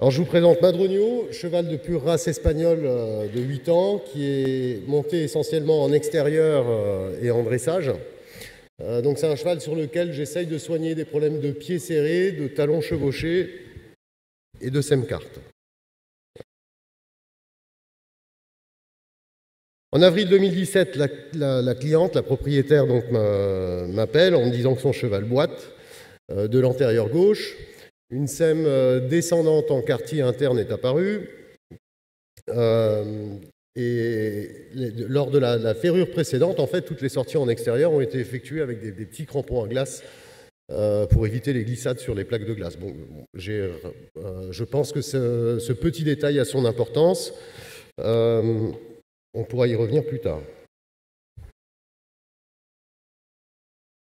Alors je vous présente Madroño, cheval de pure race espagnole de 8 ans, qui est monté essentiellement en extérieur et en dressage. Donc c'est un cheval sur lequel j'essaye de soigner des problèmes de pieds serrés, de talons chevauchés et de semcarte. En avril 2017, la cliente, la propriétaire, donc m'appelle en me disant que son cheval boite de l'antérieur gauche. Une sème descendante en quartier interne est apparue. Lors de la ferrure précédente, en fait, toutes les sorties en extérieur ont été effectuées avec des petits crampons à glace pour éviter les glissades sur les plaques de glace. Bon, je pense que ce petit détail a son importance. On pourra y revenir plus tard.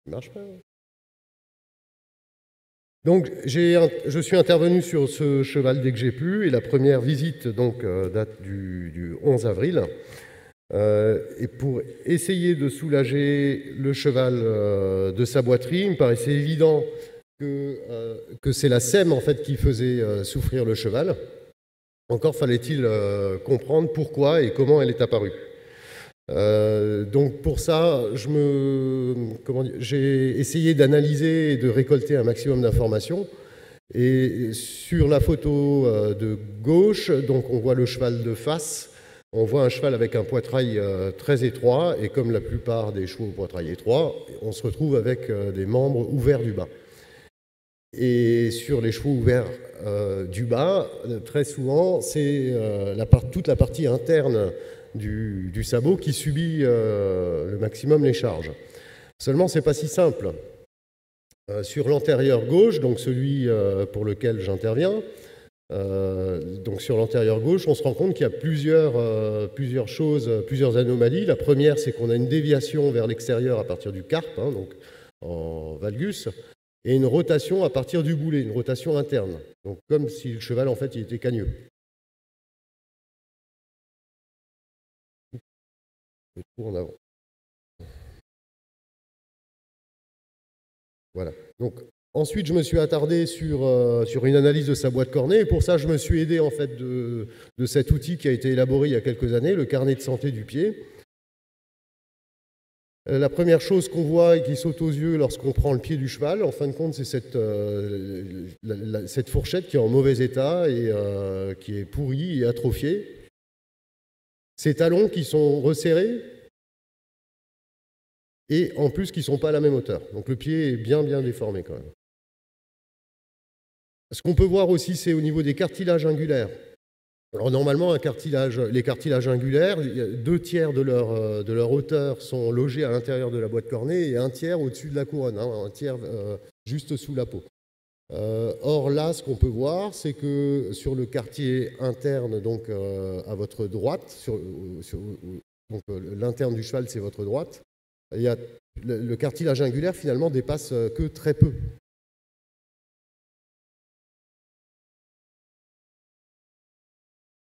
Ça marche pas. Donc, je suis intervenu sur ce cheval dès que j'ai pu, et la première visite donc, date du 11 avril. Et pour essayer de soulager le cheval de sa boiterie, il me paraissait évident que c'est la sème en fait, qui faisait souffrir le cheval. Encore fallait-il comprendre pourquoi et comment elle est apparue. Donc pour ça, j'ai essayé d'analyser et de récolter un maximum d'informations. Et sur la photo de gauche, donc on voit le cheval de face. On voit un cheval avec un poitrail très étroit, et comme la plupart des chevaux au poitrail étroit, on se retrouve avec des membres ouverts du bas. Et sur les chevaux ouverts du bas, très souvent, c'est toute la partie interne du sabot qui subit le maximum les charges. Seulement, ce n'est pas si simple. Sur l'antérieur gauche, donc celui pour lequel j'interviens, donc sur l'antérieur gauche, on se rend compte qu'il y a plusieurs choses, plusieurs anomalies. La première, c'est qu'on a une déviation vers l'extérieur à partir du carpe, donc en valgus, et une rotation à partir du boulet, une rotation interne. Donc comme si le cheval, en fait, il était cagneux. En avant. Voilà. Donc, ensuite, je me suis attardé sur une analyse de sa boîte cornée, et pour ça, je me suis aidé en fait de cet outil qui a été élaboré il y a quelques années, le carnet de santé du pied. La première chose qu'on voit et qui saute aux yeux lorsqu'on prend le pied du cheval, en fin de compte, c'est cette fourchette qui est en mauvais état et qui est pourrie et atrophiée. Ces talons qui sont resserrés et en plus qui ne sont pas à la même hauteur. Donc le pied est bien déformé quand même. Ce qu'on peut voir aussi, c'est au niveau des cartilages angulaires. Alors normalement, les cartilages angulaires, 2/3 de leur hauteur sont logés à l'intérieur de la boîte cornée et 1/3 au-dessus de la couronne, un tiers juste sous la peau. Or là, ce qu'on peut voir, c'est que sur le quartier interne, donc à votre droite, l'interne du cheval, c'est votre droite, le cartilage angulaire finalement dépasse que très peu.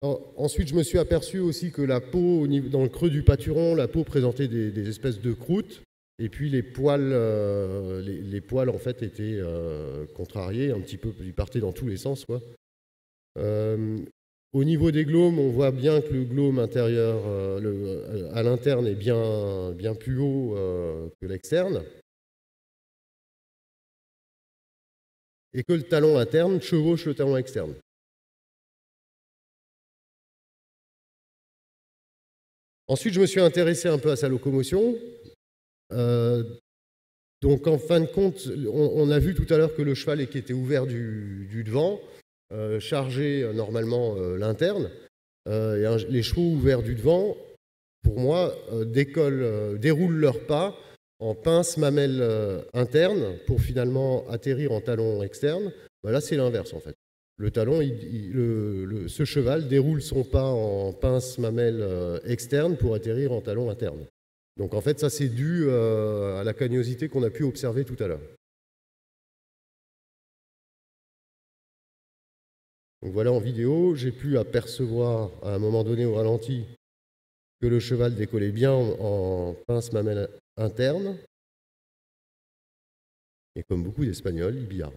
Ensuite, je me suis aperçu aussi que la peau, dans le creux du pâturon, la peau présentait des espèces de croûtes, et puis les poils en fait étaient contrariés un petit peu, ils partaient dans tous les sens, quoi. Au niveau des glomes, on voit bien que le glome intérieur à l'interne est bien plus haut que l'externe, et que le talon interne chevauche le talon externe. Ensuite, je me suis intéressé un peu à sa locomotion. Donc, en fin de compte, on a vu tout à l'heure que le cheval qui était ouvert du devant chargeait normalement l'interne. Les chevaux ouverts du devant, pour moi, déroulent leurs pas en pince mamelle interne pour finalement atterrir en talon externe. Là, c'est l'inverse en fait. Le talon, ce cheval déroule son pas en pince mamelle externe pour atterrir en talon interne. Donc en fait, ça c'est dû à la cagnosité qu'on a pu observer tout à l'heure. Donc voilà en vidéo, j'ai pu apercevoir à un moment donné au ralenti que le cheval décollait bien en pince mamelle interne. Et comme beaucoup d'Espagnols, il billarde.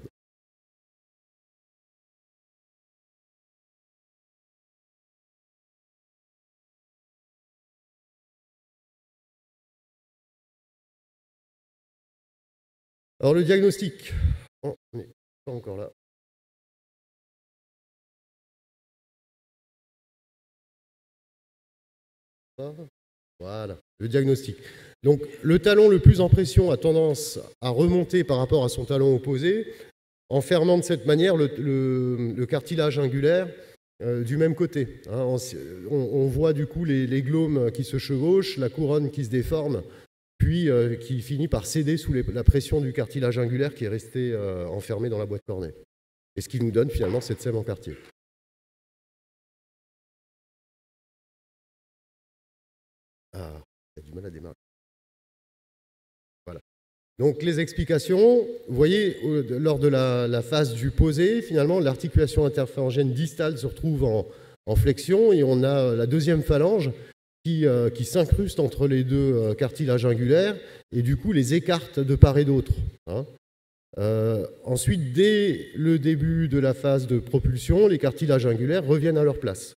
Alors le diagnostic, oh, on n'est pas encore là. Voilà, le diagnostic. Donc le talon le plus en pression a tendance à remonter par rapport à son talon opposé, en fermant de cette manière le cartilage angulaire du même côté. Hein. On voit du coup les glomes qui se chevauchent, la couronne qui se déforme, puis qui finit par céder sous la pression du cartilage angulaire qui est resté enfermé dans la boîte cornée. Et ce qui nous donne finalement cette sème en quartier. Ah, il y a du mal à démarrer. Voilà. Donc les explications, vous voyez, lors de la phase du posé, finalement, l'articulation interpharyngène distale se retrouve en flexion et on a la deuxième phalange qui s'incruste entre les deux cartilages angulaires et du coup les écarte de part et d'autre. Hein. Ensuite, dès le début de la phase de propulsion, les cartilages angulaires reviennent à leur place.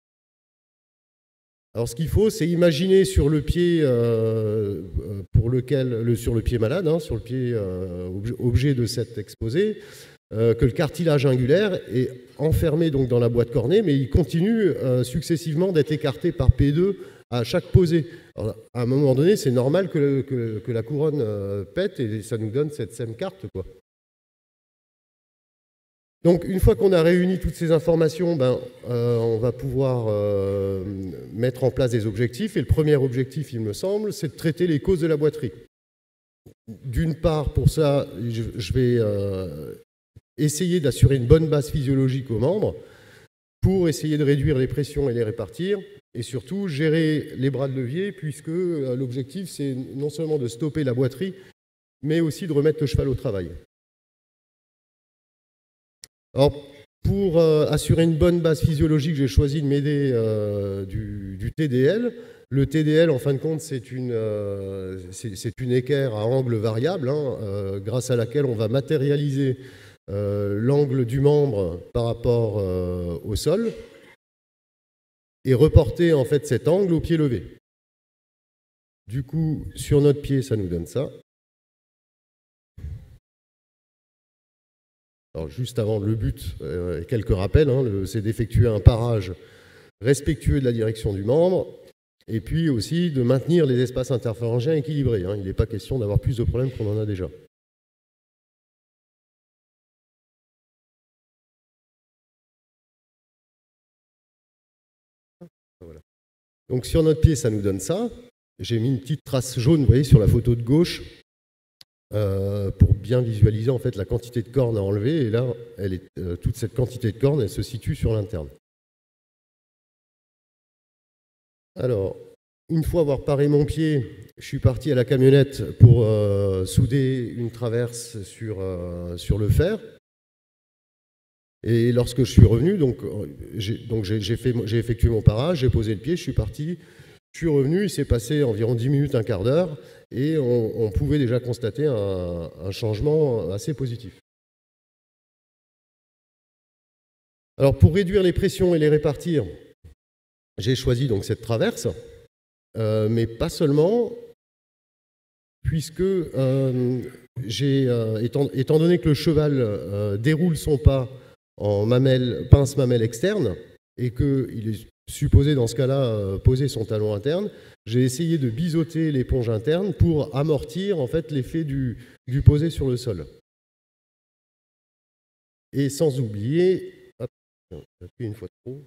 Alors ce qu'il faut, c'est imaginer sur le pied sur le pied malade, hein, sur le pied objet de cet exposé, que le cartilage angulaire est enfermé donc dans la boîte cornée, mais il continue successivement d'être écarté par P2 à chaque posée. Alors, à un moment donné, c'est normal que la couronne pète et ça nous donne cette sème carte, quoi. Donc, une fois qu'on a réuni toutes ces informations, on va pouvoir mettre en place des objectifs. Et le premier objectif, il me semble, c'est de traiter les causes de la boiterie. D'une part, pour ça, je vais essayer d'assurer une bonne base physiologique aux membres pour essayer de réduire les pressions et les répartir. Et surtout, gérer les bras de levier, puisque l'objectif, c'est non seulement de stopper la boiterie, mais aussi de remettre le cheval au travail. Alors, pour assurer une bonne base physiologique, j'ai choisi de m'aider du TDL. Le TDL, en fin de compte, c'est une équerre à angle variable, hein, grâce à laquelle on va matérialiser l'angle du membre par rapport au sol et reporter en fait cet angle au pied levé. Du coup, sur notre pied, ça nous donne ça. Alors, juste avant le but, quelques rappels, hein, c'est d'effectuer un parage respectueux de la direction du membre et puis aussi de maintenir les espaces interpharyngéens équilibrés. Hein. Il n'est pas question d'avoir plus de problèmes qu'on en a déjà. Voilà. Donc sur notre pied, ça nous donne ça. J'ai mis une petite trace jaune, vous voyez, sur la photo de gauche. Pour bien visualiser en fait la quantité de cornes à enlever. Et là, toute cette quantité de cornes, elle se situe sur l'interne. Alors, une fois avoir paré mon pied, je suis parti à la camionnette pour souder une traverse sur le fer. Et lorsque je suis revenu, j'ai effectué mon parage, j'ai posé le pied, je suis parti. Je suis revenu, il s'est passé environ 10 minutes, un quart d'heure, et on pouvait déjà constater un changement assez positif. Alors, pour réduire les pressions et les répartir, j'ai choisi donc cette traverse, mais pas seulement, puisque étant donné que le cheval déroule son pas en pince mamelle externe, et qu'il est supposé dans ce cas-là poser son talon interne, j'ai essayé de biseauter l'éponge interne pour amortir en fait l'effet du posé sur le sol. Et sans oublier, j'appuie une fois trop.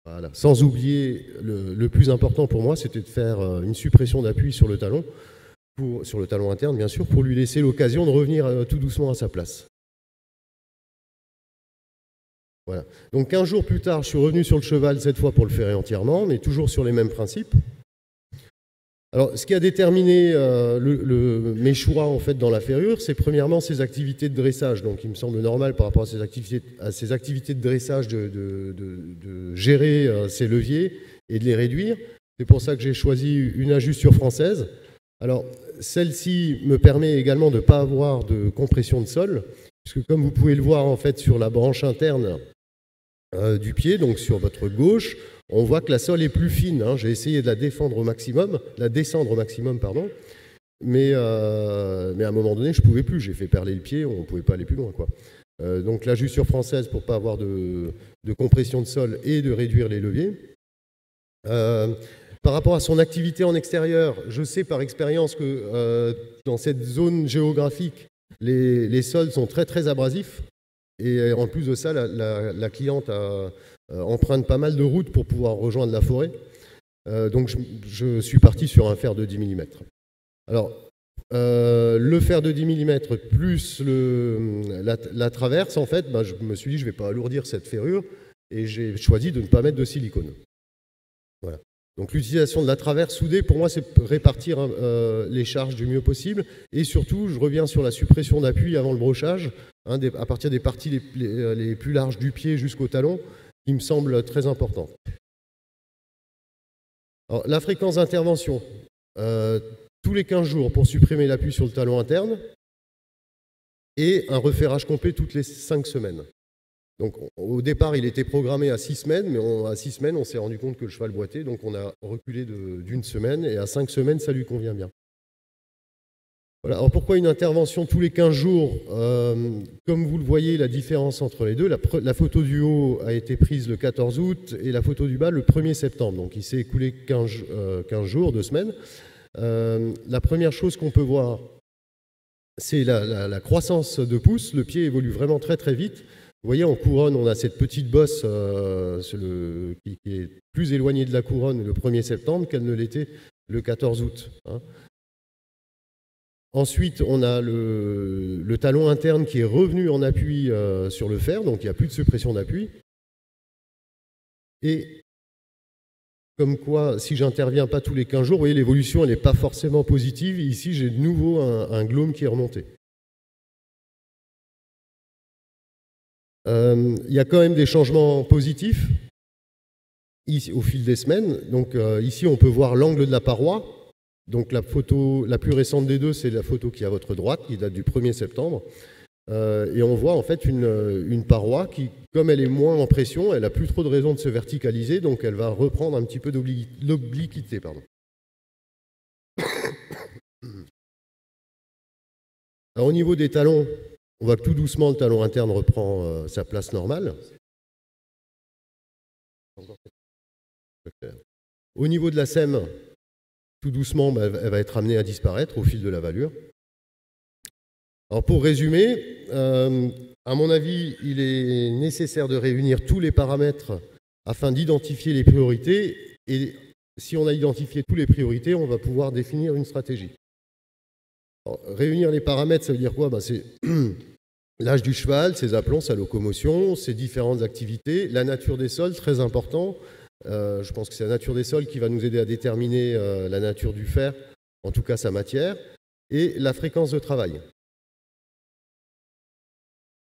Voilà. Sans oublier, le plus important pour moi, c'était de faire une suppression d'appui sur le talon interne, bien sûr, pour lui laisser l'occasion de revenir tout doucement à sa place. Voilà. Donc 15 jours plus tard, je suis revenu sur le cheval, cette fois pour le ferrer entièrement, mais toujours sur les mêmes principes. Alors, ce qui a déterminé mes choix en fait, dans la ferrure, c'est premièrement ses activités de dressage. Donc, il me semble normal par rapport à ses activités de dressage de gérer ses leviers et de les réduire. C'est pour ça que j'ai choisi une ajusture française. Alors, celle-ci me permet également de ne pas avoir de compression de sol, puisque comme vous pouvez le voir en fait sur la branche interne du pied, donc sur votre gauche, on voit que la sole est plus fine. Hein. J'ai essayé de la descendre au maximum, pardon. Mais à un moment donné, je ne pouvais plus. J'ai fait perler le pied, on ne pouvait pas aller plus loin, quoi. Donc l'ajusture française pour ne pas avoir de compression de sol et de réduire les leviers. Par rapport à son activité en extérieur, je sais par expérience que dans cette zone géographique, les sols sont très très abrasifs. Et en plus de ça, la cliente emprunte pas mal de routes pour pouvoir rejoindre la forêt. Donc je suis parti sur un fer de 10 mm. Alors, le fer de 10 mm plus la traverse, en fait, je me suis dit je ne vais pas alourdir cette ferrure et j'ai choisi de ne pas mettre de silicone. Voilà. Donc l'utilisation de la traverse soudée, pour moi, c'est répartir les charges du mieux possible. Et surtout, je reviens sur la suppression d'appui avant le brochage, hein, à partir des parties les plus larges du pied jusqu'au talon, qui me semble très important. Alors, la fréquence d'intervention, tous les 15 jours pour supprimer l'appui sur le talon interne, et un referrage complet toutes les 5 semaines. Donc, au départ, il était programmé à 6 semaines, mais à 6 semaines, on s'est rendu compte que le cheval boitait, donc on a reculé d'une semaine, et à 5 semaines, ça lui convient bien. Voilà. Alors, pourquoi une intervention tous les 15 jours? Comme vous le voyez, la différence entre les deux, la photo du haut a été prise le 14 août, et la photo du bas le 1er septembre. Donc, il s'est écoulé 15 jours, 2 semaines. La première chose qu'on peut voir, c'est la croissance de pouce. Le pied évolue vraiment très très vite. Vous voyez, en couronne, on a cette petite bosse qui est plus éloignée de la couronne le 1er septembre qu'elle ne l'était le 14 août. Hein. Ensuite, on a le talon interne qui est revenu en appui sur le fer, donc il n'y a plus de suppression d'appui. Et comme quoi, si j'interviens pas tous les 15 jours, vous voyez, l'évolution elle n'est pas forcément positive. Ici, j'ai de nouveau un glaume qui est remonté. Il y a quand même des changements positifs ici, au fil des semaines. Donc ici, on peut voir l'angle de la paroi. Donc la photo la plus récente des deux, c'est la photo qui est à votre droite, qui date du 1er septembre. Et on voit en fait une paroi qui, comme elle est moins en pression, elle n'a plus trop de raison de se verticaliser, donc elle va reprendre un petit peu d'obliquité. Alors, au niveau des talons, on voit que tout doucement, le talon interne reprend sa place normale. Au niveau de la sème, tout doucement, elle va être amenée à disparaître au fil de la valure. Alors pour résumer, à mon avis, il est nécessaire de réunir tous les paramètres afin d'identifier les priorités. Et si on a identifié toutes les priorités, on va pouvoir définir une stratégie. Alors, réunir les paramètres, ça veut dire quoi? C'est l'âge du cheval, ses aplombs, sa locomotion, ses différentes activités, la nature des sols, très important. Je pense que c'est la nature des sols qui va nous aider à déterminer la nature du fer, en tout cas sa matière, et la fréquence de travail.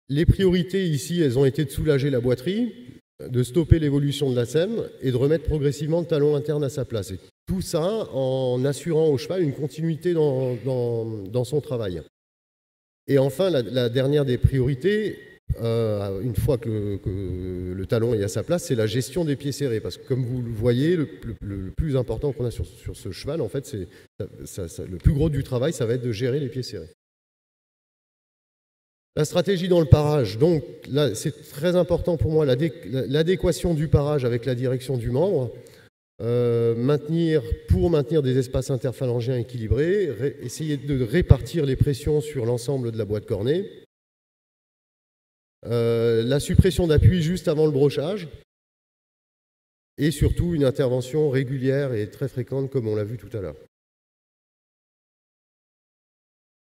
Les priorités ici, elles ont été de soulager la boiterie, de stopper l'évolution de la sème et de remettre progressivement le talon interne à sa place. Et tout ça en assurant au cheval une continuité dans son travail. Et enfin, la dernière des priorités, une fois que le talon est à sa place, c'est la gestion des pieds serrés. Parce que comme vous le voyez, le plus important qu'on a sur ce cheval, en fait, le plus gros du travail, ça va être de gérer les pieds serrés. La stratégie dans le parage, donc là, c'est très important pour moi, l'adéquation du parage avec la direction du membre, pour maintenir des espaces interphalangiens équilibrés, essayer de répartir les pressions sur l'ensemble de la boîte cornée, la suppression d'appui juste avant le brochage, et surtout une intervention régulière et très fréquente comme on l'a vu tout à l'heure.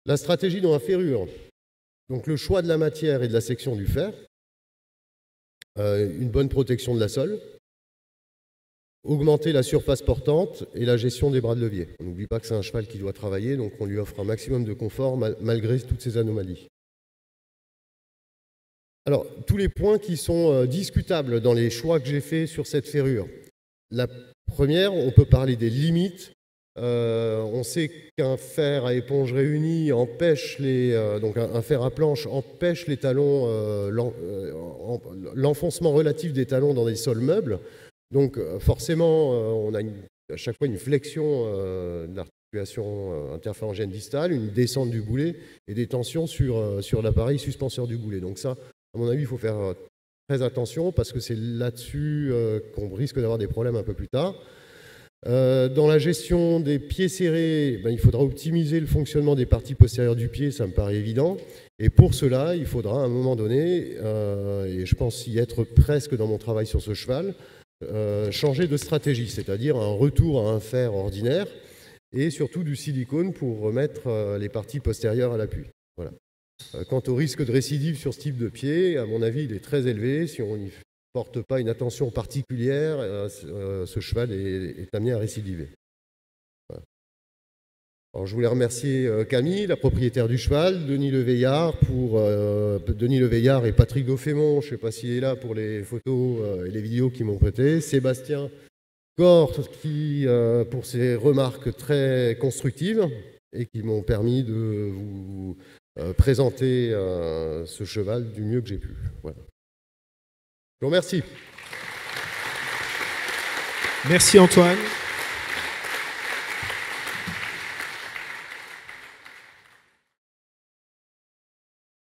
La stratégie dans la ferrure. Donc le choix de la matière et de la section du fer, une bonne protection de la sole, augmenter la surface portante et la gestion des bras de levier. On n'oublie pas que c'est un cheval qui doit travailler, donc on lui offre un maximum de confort malgré toutes ces anomalies. Alors, tous les points qui sont discutables dans les choix que j'ai faits sur cette ferrure. La première, on peut parler des limites. On sait qu'un fer à éponge réunie empêche donc un fer à planche empêche les talons, l'enfoncement relatif des talons dans des sols meubles. Donc forcément, on a à chaque fois une flexion de l'articulation interpharyngène distale, une descente du boulet et des tensions sur l'appareil suspenseur du boulet. Donc ça, à mon avis, il faut faire très attention parce que c'est là-dessus qu'on risque d'avoir des problèmes un peu plus tard. Dans la gestion des pieds serrés, il faudra optimiser le fonctionnement des parties postérieures du pied, ça me paraît évident. Et pour cela, il faudra à un moment donné, et je pense y être presque dans mon travail sur ce cheval, changer de stratégie, c'est-à-dire un retour à un fer ordinaire et surtout du silicone pour remettre les parties postérieures à l'appui. Voilà. Quant au risque de récidive sur ce type de pied, à mon avis, il est très élevé. Si on n'y porte pas une attention particulière, ce cheval est amené à récidiver. Voilà. Alors, je voulais remercier Camille, la propriétaire du cheval, Denis Leveillard et Patrick Dauphémont, je ne sais pas s'il est là pour les photos et les vidéos qu'ils m'ont prêtées, Sébastien Corr pour ses remarques très constructives et qui m'ont permis de vous présenter ce cheval du mieux que j'ai pu. Voilà. Je vous remercie. Merci Antoine.